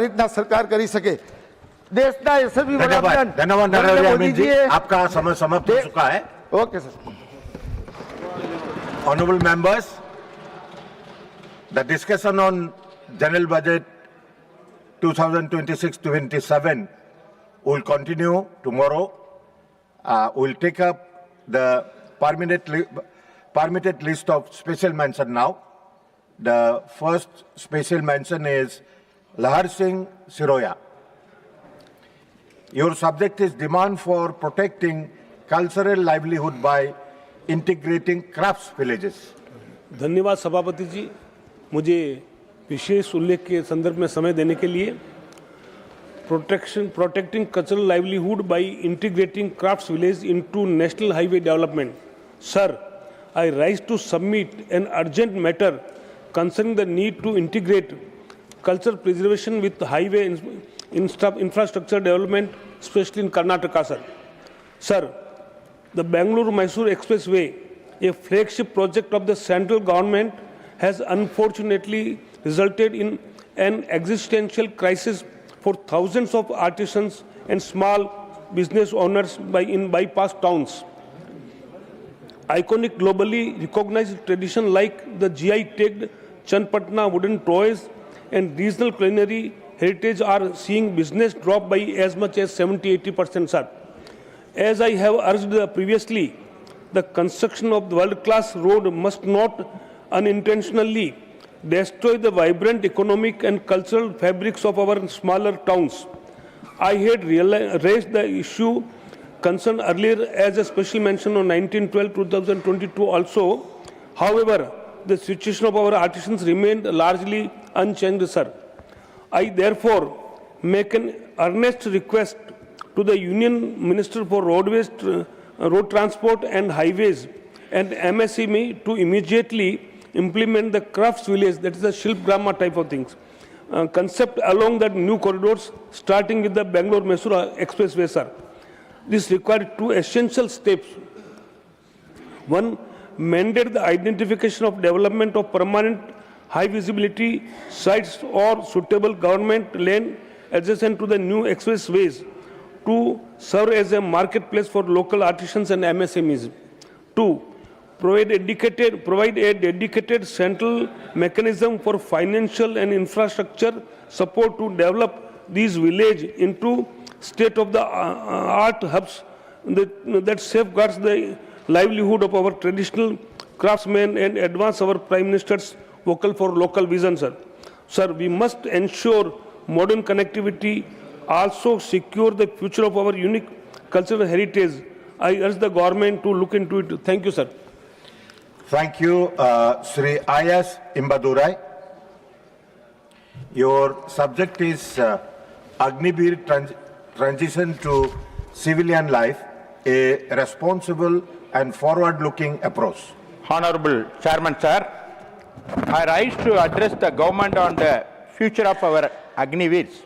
રીતના સરકાર કરી શકે. દેશના યશસ્વી धन्यवाद धन्यवाद नरेंद्र मोदी जी, आपका समय समाप्त हो चुका है. Okay sir. Honorable members, the discussion on General Budget 2026-27 will continue tomorrow. We'll take up the permitted list of special mention now. The first special mention is Lahar Singh Siroya. Your subject is demand for protecting cultural livelihood by integrating crafts villages. धन्यवाद सभापति जी, मुझे विशेष उल्लेख के संदर्भ में समय देने के लिए. Protecting cultural livelihood by integrating crafts village into national highway development. Sir, I rise to submit an urgent matter concerning the need to integrate cultural preservation with highway infrastructure development, especially in Karnataka, sir. Sir, the Bangalore-Mysore Expressway, a flagship project of the central government, has unfortunately resulted in an existential crisis for thousands of artisans and small business owners in bypass towns. Iconic globally recognized tradition like the GI-tagged Chanpatna wooden toys and regional culinary heritage are seeing business drop by as much as 70-80%, sir. As I have urged previously, the construction of the world-class road must not unintentionally destroy the vibrant economic and cultural fabrics of our smaller towns. I had raised the issue concerned earlier as a special mention on 19/12/2022 also. However, the situation of our artisans remained largely unchanged, sir. I therefore make an earnest request to the Union Minister for Roadways, Road Transport and Highways and MSME to immediately implement the crafts village, that is the Shilp Grama type of things, concept along the new corridors starting with the Bangalore-Mysore Expressway, sir. This required two essential steps. One, mandate the identification of development of permanent high visibility sites or suitable government land adjacent to the new expressways to serve as a marketplace for local artisans and MSMEs. Two, provide a dedicated central mechanism for financial and infrastructure support to develop these villages into state-of-the-art hubs that safeguards the livelihood of our traditional craftsmen and advance our Prime Minister's vocal for local vision, sir. Sir, we must ensure modern connectivity, also secure the future of our unique cultural heritage. I urge the government to look into it. Thank you, sir. Thank you, Sri I.S. Imbadurai. Your subject is Agnivir transition to civilian life, a responsible and forward-looking approach. Honorable Chairman, sir, I rise to address the government on the future of our Agnivirs,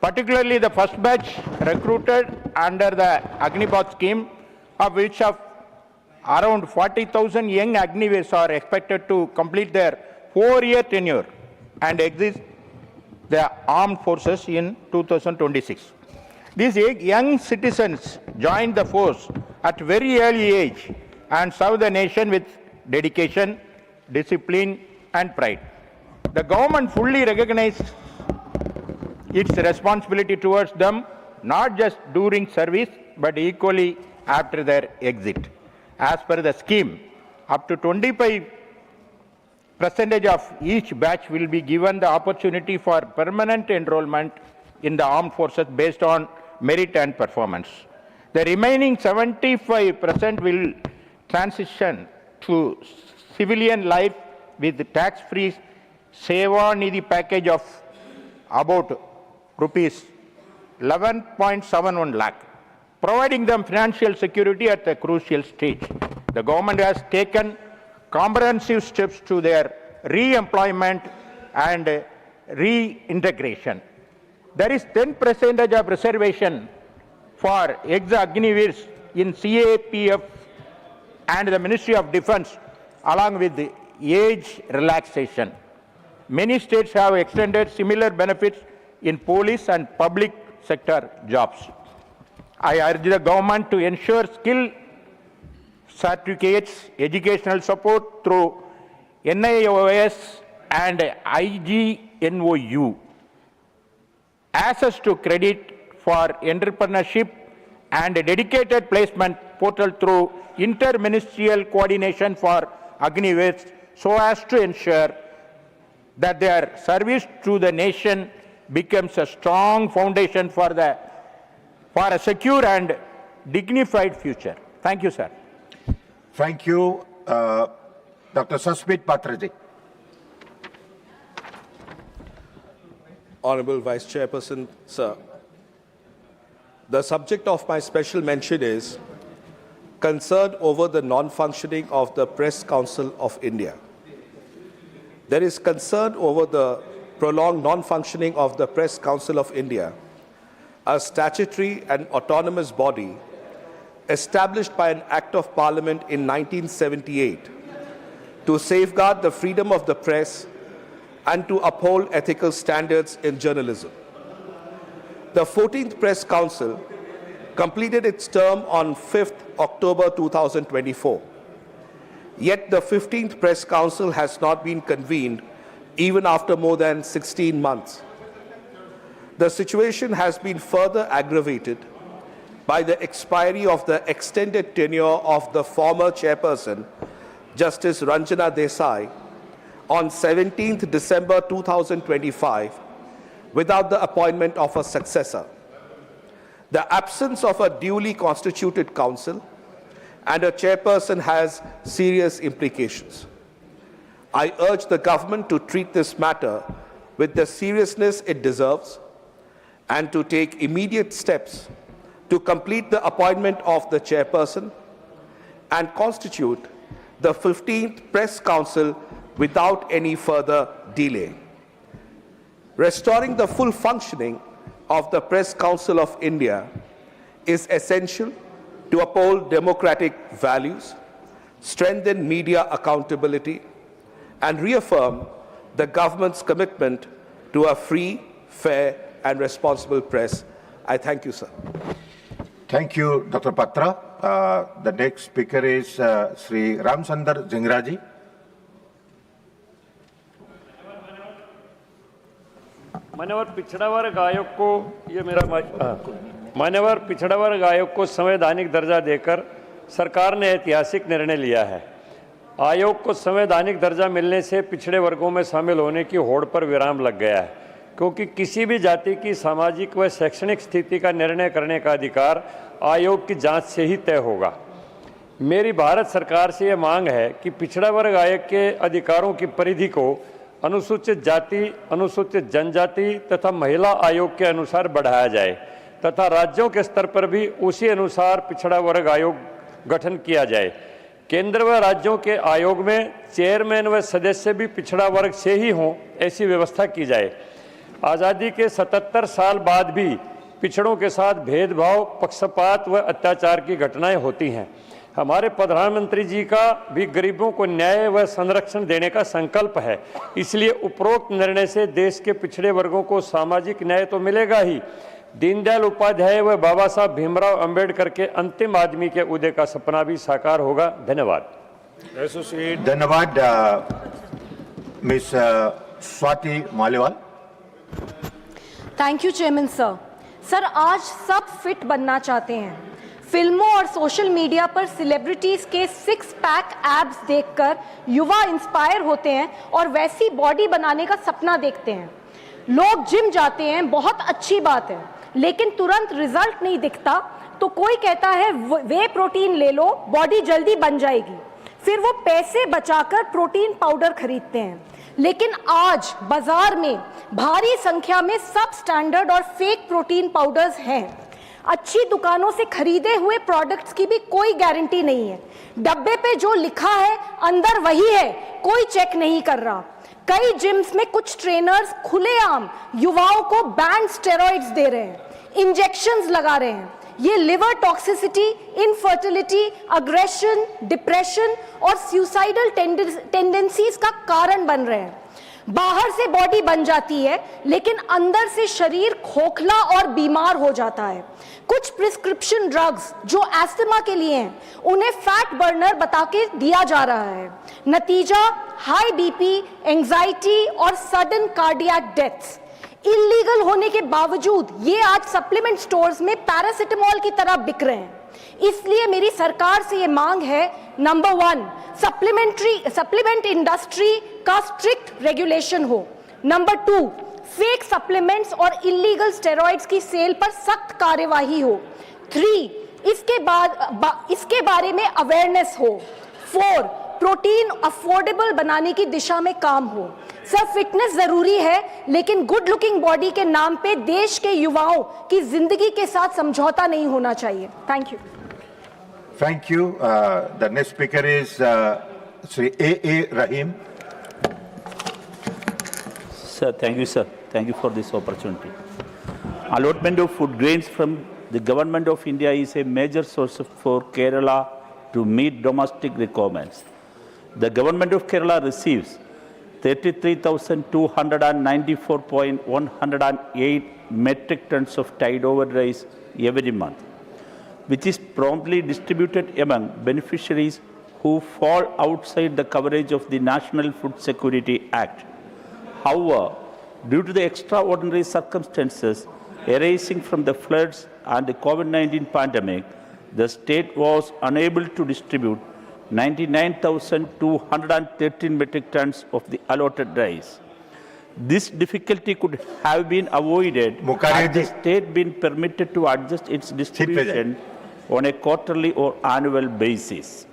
particularly the first batch recruited under the Agnipath scheme, of which of around 40,000 young Agnivirs are expected to complete their 4-year tenure and exit the armed forces in 2026. These young citizens joined the force at very early age and serve the nation with dedication, discipline and pride. The government fully recognizes its responsibility towards them, not just during service, but equally after their exit. As per the scheme, up to 25% of each batch will be given the opportunity for permanent enrollment in the armed forces based on merit and performance. The remaining 75% will transition to civilian life with tax-free Seva Nidhi package of about rupees 11.71 lakh, providing them financial security at a crucial stage. The government has taken comprehensive steps to their re-employment and reintegration. There is 10% of reservation for ex-Agnivirs in CAPF and the Ministry of Defence, along with the age relaxation. Many states have extended similar benefits in police and public sector jobs. I urge the government to ensure skill certificates, educational support through NIOS and IGNOU, access to credit for entrepreneurship, and a dedicated placement portal through interministerial coordination for Agniveers, so as to ensure that their service to the nation becomes a strong foundation for a secure and dignified future. Thank you, sir. Thank you, Dr. Sasmit Patraji. Honorable Vice Chairperson, sir. The subject of my special mention is concern over the non-functioning of the Press Council of India. There is concern over the prolonged non-functioning of the Press Council of India, a statutory and autonomous body established by an Act of Parliament in 1978 to safeguard the freedom of the press and to uphold ethical standards in journalism. The 14th Press Council completed its term on 5th October 2024. Yet the 15th Press Council has not been convened even after more than 16 months. The situation has been further aggravated by the expiry of the extended tenure of the former chairperson, Justice Ranjana Desai, on 17th December 2025 without the appointment of a successor. The absence of a duly constituted council and a chairperson has serious implications. I urge the government to treat this matter with the seriousness it deserves and to take immediate steps to complete the appointment of the chairperson and constitute the 15th Press Council without any further delay. Restoring the full functioning of the Press Council of India is essential to uphold democratic values, strengthen media accountability, and reaffirm the government's commitment to a free, fair, and responsible press. I thank you, sir. Thank you, Dr. Patra. The next speaker is Sri Ramsandar Zingraji. मान्यवर पिछड़ा वर्ग आयोग को मान्यवर पिछड़ा वर्ग आयोग को संवैधानिक दर्जा देकर सरकार ने ऐतिहासिक निर्णय लिया है। आयोग को संवैधानिक दर्जा मिलने से पिछड़े वर्गों में शामिल होने की होड़ पर विराम लग गया है, क्योंकि किसी भी जाति की सामाजिक व शैक्षणिक स्थिति का निर्णय करने का अधिकार आयोग की जांच से ही तय होगा। मेरी भारत सरकार से ये मांग है कि पिछड़ा वर्ग आयोग के अधिकारों की परिधि को अनुसूचित जाति, अनुसूचित जनजाति तथा महिला आयोग के अनुसार बढ़ाया जाए तथा राज्यों के स्तर पर भी उसी अनुसार पिछड़ा वर्ग आयोग गठन किया जाए। केंद्र व राज्यों के आयोग में चेयरमैन व सदस्य भी पिछड़ा वर्ग से ही हों, ऐसी व्यवस्था की जाए। आज़ादी के 77 साल बाद भी पिछड़ों के साथ भेदभाव, पक्षपात व अत्याचार की घटनाएं होती हैं। हमारे प्रधानमंत्री जी का भी गरीबों को न्याय व संरक्षण देने का संकल्प है, इसलिए उपरोक्त निर्णय से देश के पिछड़े वर्गों को सामाजिक न्याय तो मिलेगा ही, दीनदयाल उपाध्याय व बाबा साहब भीमराव अंबेडकर के अंतिम आदमी के उदय का सपना भी साकार होगा। धन्यवाद। धन्यवाद। Miss Swati Maliwal. Thank you chairman sir. Sir, आज सब फिट बनना चाहते हैं। फिल्मों और सोशल मीडिया पर सेलिब्रिटीज के 6 पैक एब्स देखकर युवा इंस्पायर होते हैं और वैसी बॉडी बनाने का सपना देखते हैं। लोग जिम जाते हैं, बहुत अच्छी बात है, लेकिन तुरंत रिजल्ट नहीं दिखता तो कोई कहता है वे प्रोटीन ले लो, बॉडी जल्दी बन जाएगी। फिर वो पैसे बचाकर प्रोटीन पाउडर खरीदते हैं। लेकिन आज बाजार में भारी संख्या में सब स्टैंडर्ड और फेक प्रोटीन पाउडर्स हैं। अच्छी दुकानों से खरीदे हुए प्रोडक्ट्स की भी कोई गारंटी नहीं है। डब्बे पे जो लिखा है अंदर वही है, कोई चेक नहीं कर रहा। कई जिम्स में कुछ ट्रेनर्स खुलेआम युवाओं को बैंड स्टेरॉइड्स दे रहे हैं, इंजेक्शंस लगा रहे हैं। ये liver toxicity, infertility, aggression, depression और सुसाइडल टेंडेंसीज का कारण बन रहे हैं। बाहर से बॉडी बन जाती है लेकिन अंदर से शरीर खोखला और बीमार हो जाता है। कुछ प्रिस्क्रिप्शन ड्रग्स जो एस्थमा के लिए हैं उन्हें फैट बर्नर बता के दिया जा रहा है। नतीजा हाई बीपी, एंजाइटी और सडन कार्डियक डेथ्स। इलीगल होने के बावजूद ये आज सप्लीमेंट स्टोर्स में पैरासिटामोल की तरह बिक रहे हैं। इसलिए मेरी सरकार से ये मांग है, नंबर 1, सप्लीमेंट इंडस्ट्री का स्ट्रिक्ट रेगुलेशन हो। नंबर 2, फेक सप्लीमेंट्स और इलीगल स्टेरॉइड्स की सेल पर सख्त कार्यवाही हो। 3, इसके बारे में अवेयरनेस हो। 4, प्रोटीन अफोर्डेबल बनाने की दिशा में काम हो। सर, फिटनेस जरूरी है लेकिन गुड लुकिंग बॉडी के नाम पे देश के युवाओं की जिंदगी के साथ समझौता नहीं होना चाहिए। Thank you. Thank you. The next speaker is Sri A.A. Rahim. Sir, thank you, sir. Thank you for this opportunity. Allotment of food grains from the Government of India is a major source for Kerala to meet domestic requirements. The Government of Kerala receives 33,294.108 metric tons of tide-over rice every month, which is promptly distributed among beneficiaries who fall outside the coverage of the National Food Security Act. However, due to the extraordinary circumstances arising from the floods and the COVID-19 pandemic, the state was unable to distribute 99,213 metric tons of the allotted rice. This difficulty could have been avoided had the state been permitted to adjust its distribution on a quarterly or annual basis,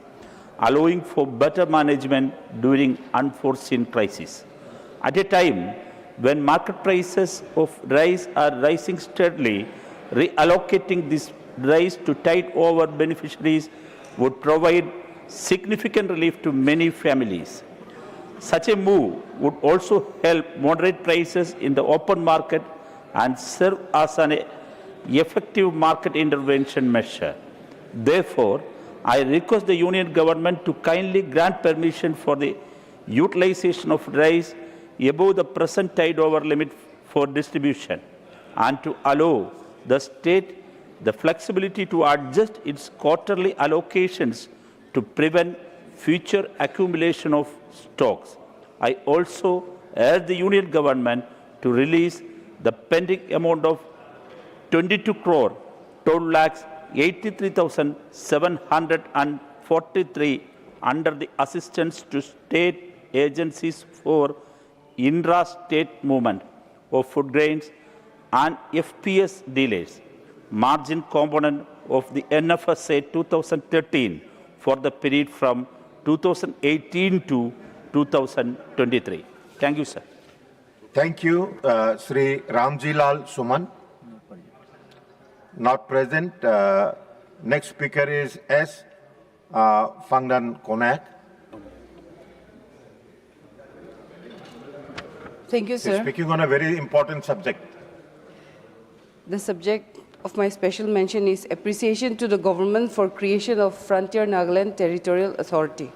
allowing for better management during unforeseen crises. At a time when market prices of rice are rising steadily, reallocating this rice to tide-over beneficiaries would provide significant relief to many families. Such a move would also help moderate prices in the open market and serve as an effective market intervention measure. Therefore, I request the Union Government to kindly grant permission for the utilization of rice above the present tide-over limit for distribution and to allow the state the flexibility to adjust its quarterly allocations to prevent future accumulation of stocks. I also urge the Union Government to release the pending amount of 22 crore 12 lakhs 83,743 under the assistance to state agencies for intra-state movement of food grains and FPS delays, margin component of the NFSA 2013 for the period from 2018 to 2023. Thank you, sir. Thank you, Sri Ramjilal Suman. Not present. Next speaker is S. Fangdan Konak. Thank you, He's sir. speaking on a very important subject. The subject of my special mention is appreciation to the government for creation of Frontier Nagaland Territorial Authority.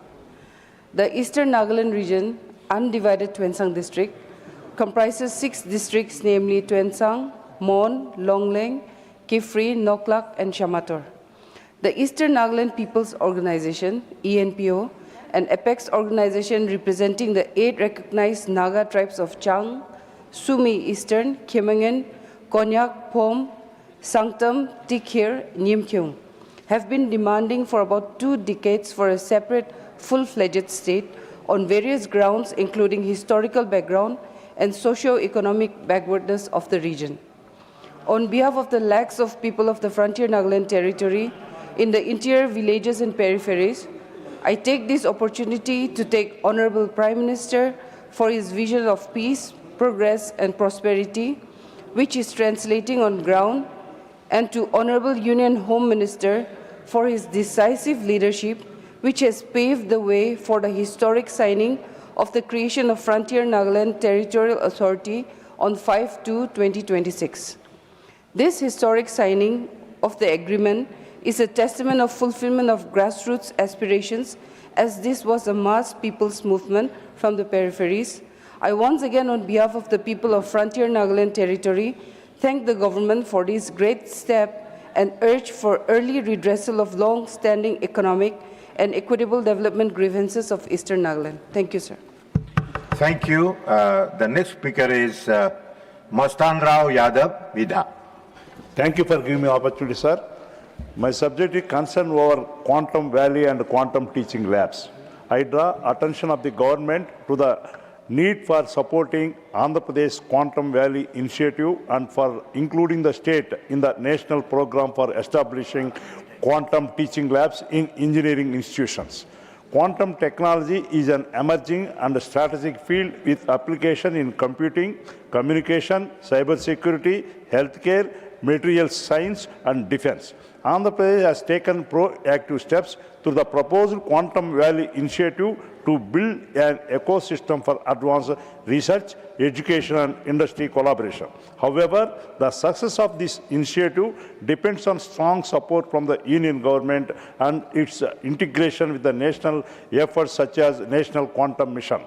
The Eastern Nagaland region, undivided Tuensang district, comprises 6 districts, namely Tuensang, Mon, Longleng, Kifri, Noklak, and Shamator. The Eastern Nagaland People's Organization, ENPO, an apex organization representing the 8 recognized Naga tribes of Chang, Sumi Eastern, Kemengen, Konyak, Pom, Sangtam, Tikhir, Nyimkyung, have been demanding for about 2 decades for a separate, full-fledged state on various grounds, including historical background and socio-economic backwardness of the region. On behalf of the lakhs of people of the Frontier Nagaland territory in the interior villages and peripheries, I take this opportunity to thank Honorable Prime Minister for his vision of peace, progress, and prosperity, which is translating on ground, and to Honorable Union Home Minister for his decisive leadership, which has paved the way for the historic signing of the creation of Frontier Nagaland Territorial Authority on 5/2/2026. This historic signing of the agreement is a testament of fulfillment of grassroots aspirations, as this was a mass people's movement from the peripheries. I once again, on behalf of the people of Frontier Nagaland Territory, thank the government for this great step and urge for early redressal of long-standing economic and equitable development grievances of Eastern Nagaland. Thank you, sir. Thank you. The next speaker is Mastan Rao Yadav, Vidha. Thank you for giving me opportunity, sir. My subject is concern over Quantum Valley and quantum teaching labs. I draw attention of the government to the need for supporting Andhra Pradesh Quantum Valley initiative and for including the state in the national program for establishing quantum teaching labs in engineering institutions. Quantum technology is an emerging and strategic field with application in computing, communication, cybersecurity, healthcare, material science and defense. Andhra Pradesh has taken proactive steps through the proposed Quantum Valley initiative to build an ecosystem for advanced research, education and industry collaboration. However, the success of this initiative depends on strong support from the Union government and its integration with the national efforts such as National Quantum Mission.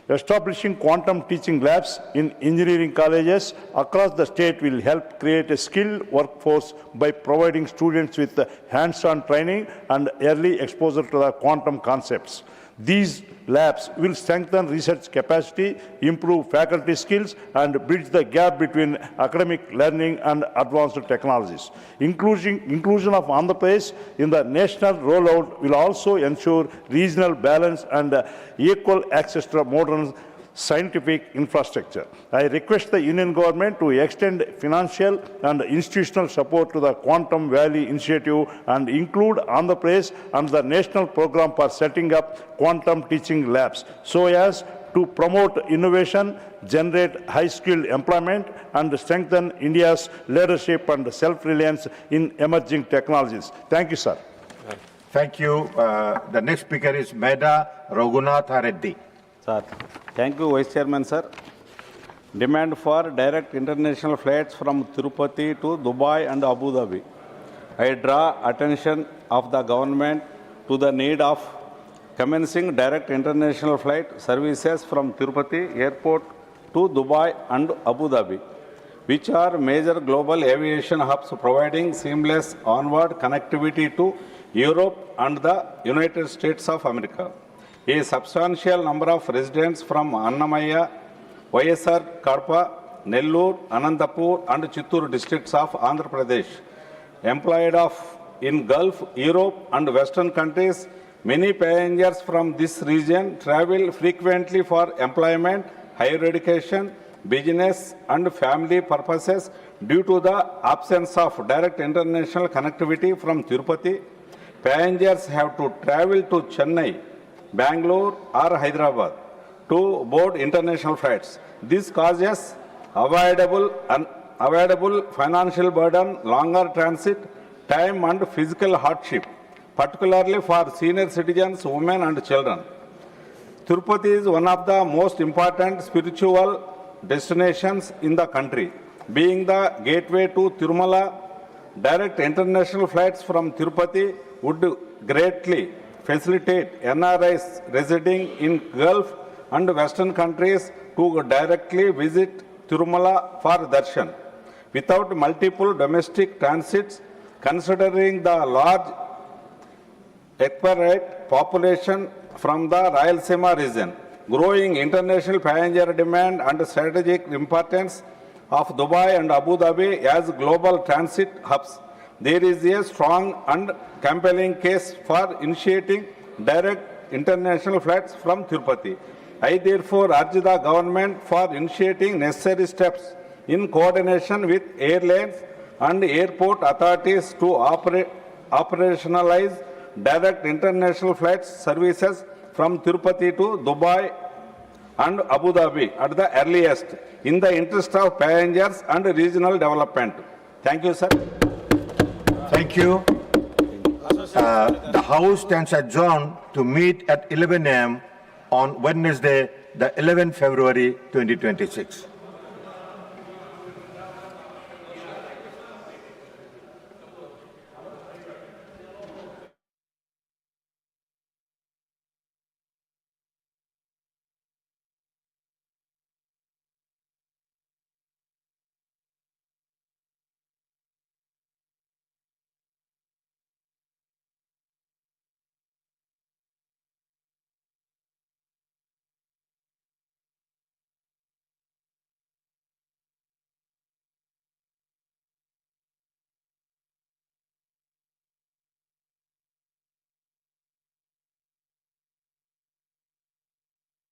Establishing quantum teaching labs in engineering colleges across the state will help create a skilled workforce by providing students with hands-on training and early exposure to the quantum concepts. These labs will strengthen research capacity, improve faculty skills, and bridge the gap between academic learning and advanced technologies. Inclusion of Andhra Pradesh in the national rollout will also ensure regional balance and equal access to modern scientific infrastructure. I request the Union government to extend financial and institutional support to the Quantum Valley initiative and include Andhra Pradesh and the national program for setting up quantum teaching labs so as to promote innovation, generate high-skilled employment, and strengthen India's leadership and self-reliance in emerging technologies. Thank you, sir. Thank you. The next speaker is Meda Raghunatha Reddy. Sir, thank you, Vice Chairman, sir. Demand for direct international flights from Tirupati to Dubai and Abu Dhabi. I draw attention of the government to the need of commencing direct international flight services from Tirupati Airport to Dubai and Abu Dhabi, which are major global aviation hubs providing seamless onward connectivity to Europe and the United States of America. A substantial number of residents from Annamaya, YSR, Kadapa, Nellore, Anantapur and Chittoor districts of Andhra Pradesh, employed in Gulf, Europe and Western countries. Many passengers from this region travel frequently for employment, higher education, business and family purposes due to the absence of direct international connectivity from Tirupati. Passengers have to travel to Chennai, Bangalore or Hyderabad to board international flights. This causes avoidable financial burden, longer transit time and physical hardship, particularly for senior citizens, women and children. Tirupati is one of the most important spiritual destinations in the country. Being the gateway to Tirumala, direct international flights from Tirupati would greatly facilitate NRIs residing in Gulf and Western countries to directly visit Tirumala for darshan without multiple domestic transits, considering the large expatriate population from the Rayalaseema region, growing international passenger demand and strategic importance of Dubai and Abu Dhabi as global transit hubs. There is a strong and compelling case for initiating direct international flights from Tirupati. I therefore urge the government for initiating necessary steps in coordination with airlines and airport authorities to operationalize direct international flights services from Tirupati to Dubai and Abu Dhabi at the earliest in the interest of passengers and regional development. Thank you, sir. Thank you. The House stands adjourned to meet at 11 a.m. on Wednesday, the 11th February 2026.